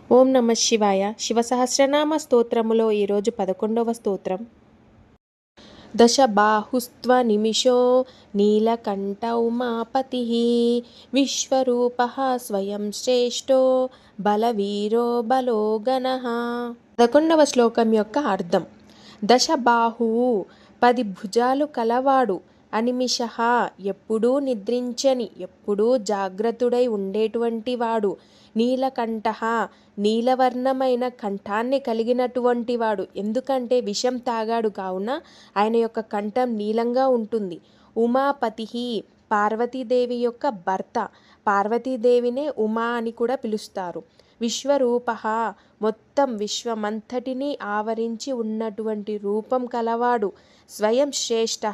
ఓం నమ శివాయ. శివ సహస్రనామ స్తోత్రములో ఈరోజు 11వ స్తోత్రం. దశబాహుస్త్వ నిమిషో నీలకంఠ ఉమాపతి విశ్వరూప స్వయం శ్రేష్టో బలవీరో బలో గణః. 11వ శ్లోకం యొక్క అర్థం. దశబాహువు 10 భుజాలు కలవాడు, అనిమిష ఎప్పుడూ నిద్రించని ఎప్పుడూ జాగ్రత్తుడై ఉండేటువంటి వాడు, నీలకంఠ నీలవర్ణమైన కంఠాన్ని కలిగినటువంటి వాడు. ఎందుకంటే విషం తాగాడు కావున ఆయన యొక్క కంఠం నీలంగా ఉంటుంది. ఉమాపతి పార్వతీదేవి యొక్క భర్త. పార్వతీదేవినే ఉమా అని కూడా పిలుస్తారు. విశ్వరూప మొత్తం విశ్వమంతటిని ఆవరించి ఉన్నటువంటి రూపం కలవాడు. స్వయం శ్రేష్ఠ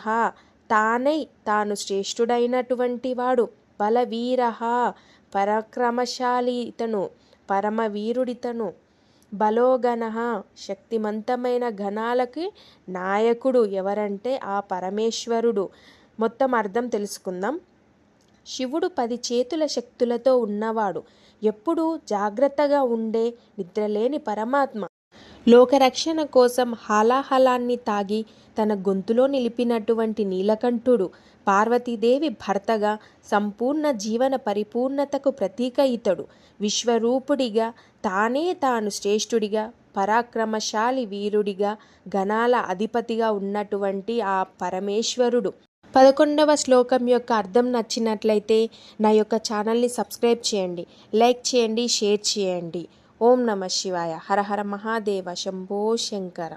తాను శ్రేష్ఠుడైనటువంటి వాడు. బలవీర పరాక్రమశాలి ఇతను, పరమవీరుడితను. బలోగణ శక్తిమంతమైన గణాలకి నాయకుడు. ఎవరంటే ఆ పరమేశ్వరుడు. మొత్తం అర్థం తెలుసుకుందాం. శివుడు 10 చేతుల శక్తులతో ఉన్నవాడు. ఎప్పుడూ జాగ్రత్తగా ఉండే నిద్రలేని పరమాత్మ. లోకరక్షణ కోసం హాలాహలాన్ని తాగి తన గొంతులో నిలిపినటువంటి నీలకంఠుడు. పార్వతీదేవి భర్తగా సంపూర్ణ జీవన పరిపూర్ణతకు ప్రతీక ఇతడు. విశ్వరూపుడిగా తాను శ్రేష్ఠుడిగా, పరాక్రమశాలి వీరుడిగా, గణాల అధిపతిగా ఉన్నటువంటి ఆ పరమేశ్వరుడు. 11వ శ్లోకం యొక్క అర్థం నచ్చినట్లయితే నా యొక్క ఛానల్ని సబ్స్క్రైబ్ చేయండి, లైక్ చేయండి, షేర్ చేయండి. ఓం నమ శివాయ. హర హర మహాదేవ. శంభో శంకర.